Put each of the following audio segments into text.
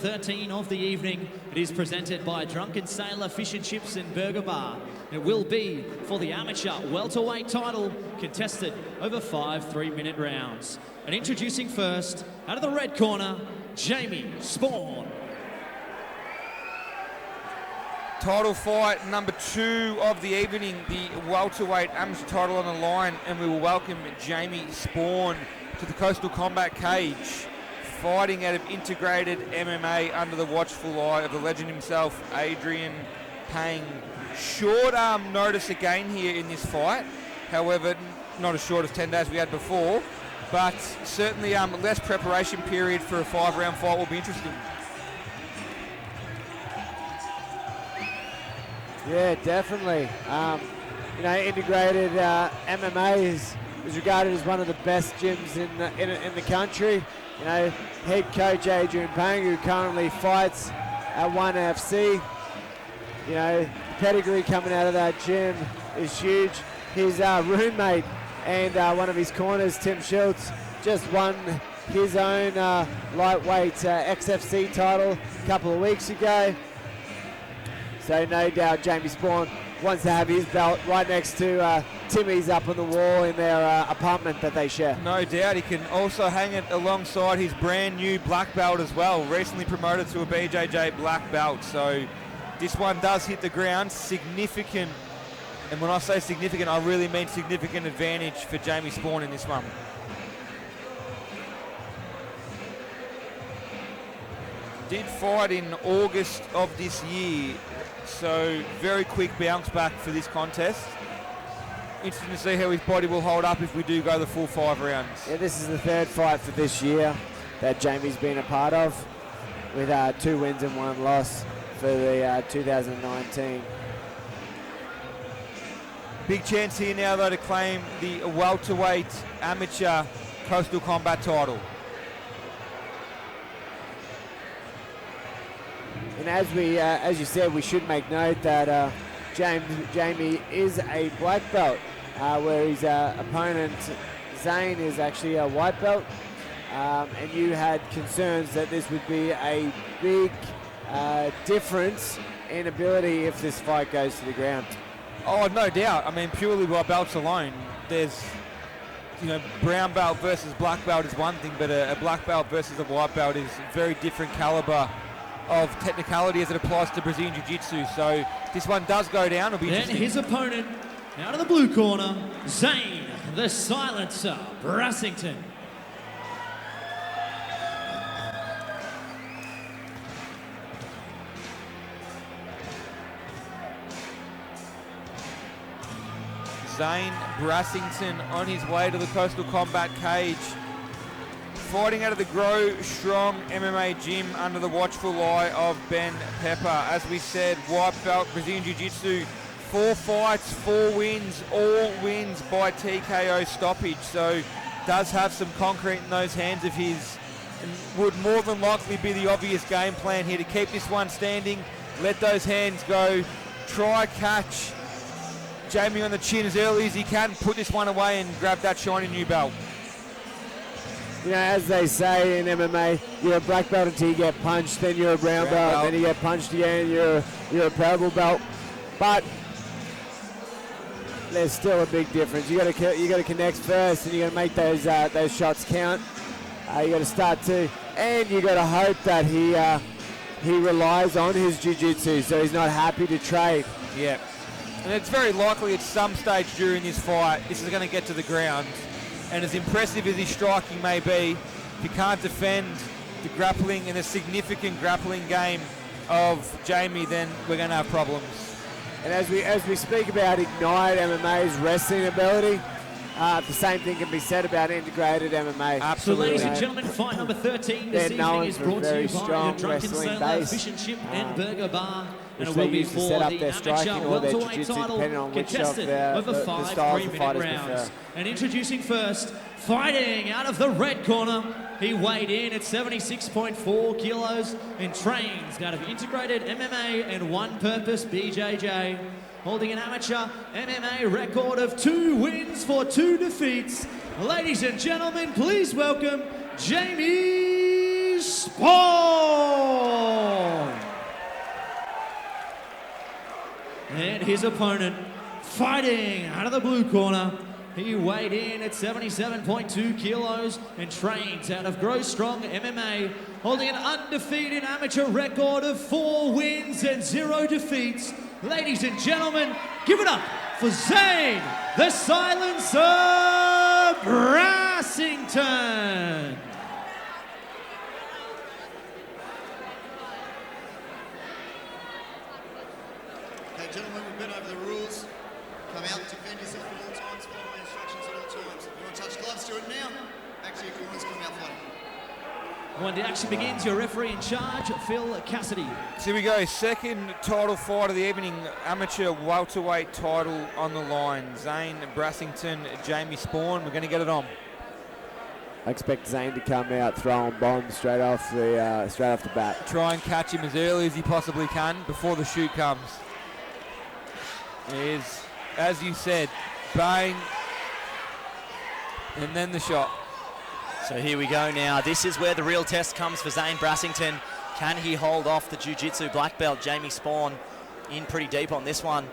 13 of the evening. It is presented by Drunken Sailor Fish and Chips and Burger Bar. It will be for the amateur welterweight title, contested over 5 3-minute rounds. And introducing first, out of the red corner, Jamie Sporne. Title fight number 2 of the evening, the welterweight amateur title on the line, and we will welcome Jamie Sporne to the Coastal Combat cage, fighting out of Integrated MMA under the watchful eye of the legend himself, Adrian Pang. Short notice again here in this fight, however, not as short as 10 days we had before, but certainly less preparation period for a 5-round fight will be interesting. Yeah, definitely. Integrated MMA is regarded as one of the best gyms in the country. Head coach Adrian Pang, who currently fights at 1FC. The pedigree coming out of that gym is huge. His roommate and one of his corners, Tim Schultz, just won his own lightweight XFC title a couple of weeks ago. So no doubt Jamie Sporne wants to have his belt right next to Timmy's up on the wall in their apartment that they share. No doubt. He can also hang it alongside his brand new black belt as well, recently promoted to a BJJ black belt. So this one does hit the ground, significant. And when I say significant, I really mean significant advantage for Jamie Sporne in this one. Did fight in August of this year. So very quick bounce back for this contest. Interesting to see how his body will hold up if we do go the full 5 rounds. Yeah, this is the 3rd fight for this year that Jamie's been a part of, with 2 wins and 1 loss for the 2019. Big chance here now though to claim the welterweight amateur Coastal Combat title. And as you said, we should make note that Jamie is a black belt, where his opponent Zane is actually a white belt. And you had concerns that this would be a big difference in ability if this fight goes to the ground. Oh, no doubt. I mean, purely by belts alone, there's, brown belt versus black belt is one thing, but a black belt versus a white belt is a very different caliber of technicality as it applies to Brazilian Jiu-Jitsu. So this one does go down. It'll be then interesting. His opponent, out of the blue corner, Zane, the Silencer, Brassington. Zane Brassington on his way to the Coastal Combat cage, fighting out of the Grow Strong MMA gym under the watchful eye of Ben Pepper. As we said, white belt, Brazilian Jiu-Jitsu, 4 fights, 4 wins, all wins by TKO stoppage. So does have some concrete in those hands of his, and would more than likely be the obvious game plan here to keep this one standing, let those hands go, try catch Jamie on the chin as early as he can, put this one away and grab that shiny new belt. As they say in MMA, you're a black belt until you get punched, then you're a brown belt, then you get punched again, you're a purple belt. But there's still a big difference. You got to connect first, and you got to make those shots count. You got to start to, and you got to hope that he relies on his jiu-jitsu, so he's not happy to trade. Yeah. And it's very likely at some stage during this fight, this is going to get to the ground. And as impressive as his striking may be, if you can't defend the grappling and the significant grappling game of Jamie, then we're going to have problems. And as we speak about Ignite MMA's wrestling ability, the same thing can be said about Integrated MMA. Absolutely. So ladies and gentlemen, fight number 13 this evening is brought to you by the Drunken Sailor Fish and Chip and Burger Bar. And it will be for the amateur welterweight title, contested over 5 3-minute rounds. And introducing first, fighting out of the red corner, he weighed in at 76.4 kilos and trains out of Integrated MMA and One Purpose BJJ, holding an amateur MMA record of 2 wins for 2 defeats. Ladies and gentlemen, please welcome Jamie Sporne. And his opponent, fighting out of the blue corner, he weighed in at 77.2 kilos and trains out of Grow Strong MMA, holding an undefeated amateur record of 4 wins and 0 defeats. Ladies and gentlemen, give it up for Zane, the Silencer Brassington. Okay, gentlemen, we've been over the rules. Come out, defend yourself at all times, follow my instructions at all times. If you want to touch gloves, do it now. Back to your corners, come out fighting. When the action begins, your referee in charge, Phil Cassidy. So here we go, second title fight of the evening, amateur welterweight title on the line. Zane Brassington, Jamie Sporne, we're going to get it on. I expect Zane to come out throwing bombs straight off the bat. Try and catch him as early as he possibly can before the shoot comes. Is, as you said, bang, and then the shot. So here we go now. This is where the real test comes for Zane Brassington. Can he hold off the jiu-jitsu black belt, Jamie Sporne, in pretty deep on this one?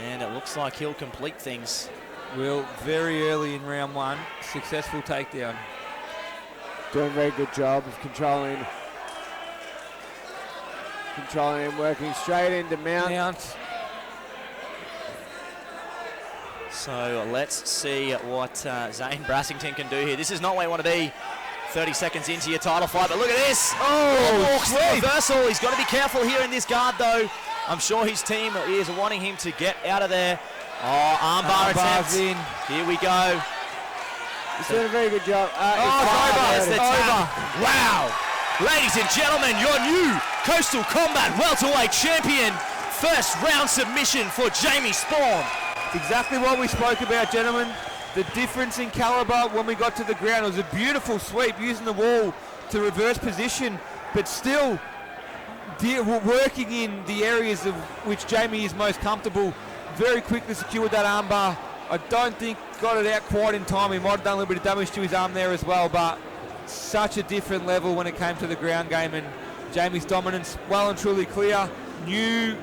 And it looks like he'll complete things. Will, very early in round 1, successful takedown. Doing a very good job of controlling him, working straight into mount. So let's see what Zane Brassington can do here. This is not where you want to be 30 seconds into your title fight, but look at this. Oh, reversal. He's got to be careful here in this guard, though. I'm sure his team is wanting him to get out of there. Oh, armbar attempt. In. Here we go. He's doing a very good job. It's over. Wow. Ladies and gentlemen, your new Coastal Combat welterweight champion. First round submission for Jamie Sporne. Exactly what we spoke about, gentlemen. The difference in caliber when we got to the ground. It was a beautiful sweep using the wall to reverse position, but still working in the areas of which Jamie is most comfortable. Very quickly secured that armbar. I don't think got it out quite in time. He might have done a little bit of damage to his arm there as well, but such a different level when it came to the ground game, and Jamie's dominance well and truly clear. New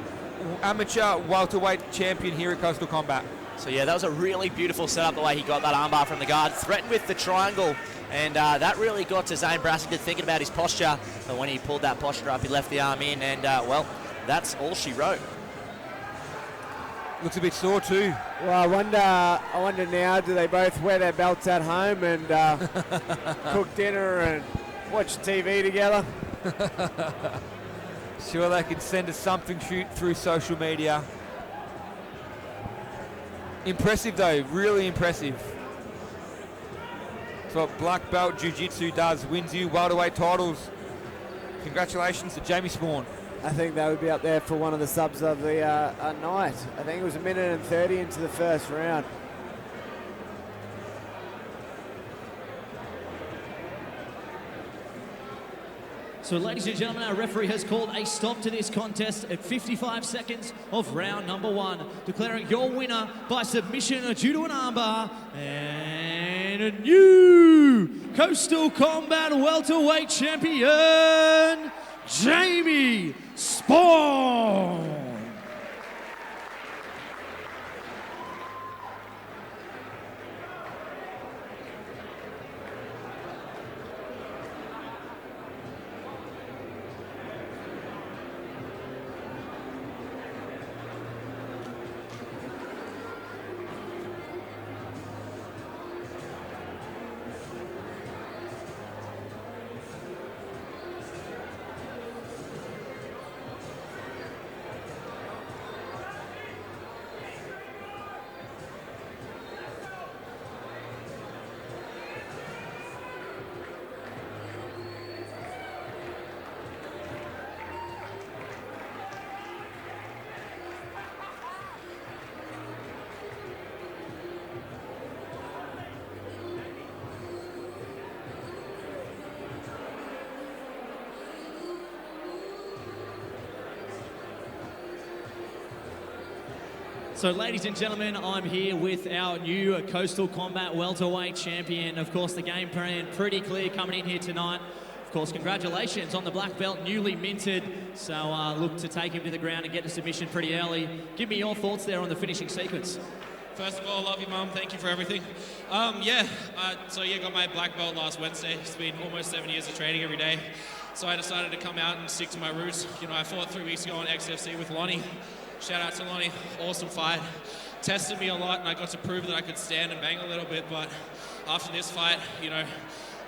amateur welterweight champion here at Coastal Combat. So yeah, that was a really beautiful setup, the way he got that armbar from the guard, threatened with the triangle, and that really got to Zane Brassington thinking about his posture. But when he pulled that posture up, he left the arm in, and well, that's all she wrote. Looks a bit sore too. Well, I wonder now, do they both wear their belts at home and cook dinner and watch TV together? Sure, they could send us something through social media. Impressive though, really impressive. That's what black belt jiu-jitsu does, wins you welterweight titles. Congratulations to Jamie Sporne. I think that would be up there for one of the subs of the night. I think it was 1:30 into the first round. So ladies and gentlemen, our referee has called a stop to this contest at 55 seconds of round number 1, declaring your winner by submission due to an armbar, and a new Coastal Combat welterweight champion, Jamie Sporne. So ladies and gentlemen, I'm here with our new Coastal Combat welterweight champion. Of course, the game plan pretty clear coming in here tonight. Of Of course, congratulations on the black belt, newly minted. So look to take him to the ground and get to submission pretty early. Give me your thoughts there on the finishing sequence. First of all, love you, Mum. Thank you for everything. Got my black belt last Wednesday. It's been almost 7 years of training every day. So I decided to come out and stick to my roots. You know, I fought 3 weeks ago on XFC with Lonnie. Shout out to Lonnie. Awesome fight. Tested me a lot, and I got to prove that I could stand and bang a little bit. But after this fight, you know,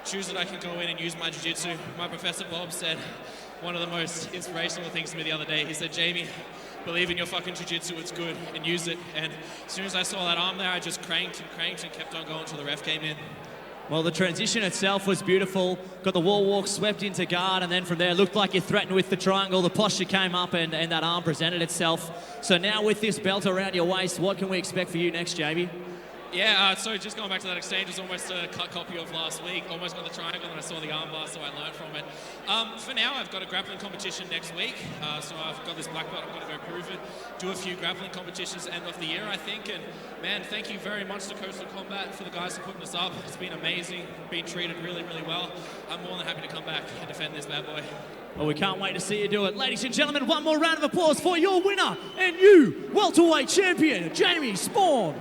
choose that I can go in and use my jiu-jitsu. My professor Bob said one of the most inspirational things to me the other day. He said, Jamie, believe in your fucking jiu-jitsu, it's good, and use it. And as soon as I saw that arm there, I just cranked and kept on going until the ref came in. Well, the transition itself was beautiful. Got the wall walk, swept into guard, and then from there, looked like you threatened with the triangle. The posture came up, and that arm presented itself. So now with this belt around your waist, what can we expect for you next, Jamie? Yeah, so just going back to that exchange, was almost a cut copy of last week. Almost got the triangle, and I saw the armbar, so I learned from it. For now, I've got a grappling competition next week. So I've got this black belt, I'm going to go prove it. Do a few grappling competitions end of the year, I think. And man, thank you very much to Coastal Combat for the guys for putting us up. It's been amazing, been treated really, really well. I'm more than happy to come back and defend this bad boy. Well, we can't wait to see you do it. Ladies and gentlemen, one more round of applause for your winner and new welterweight champion, Jamie Sporne.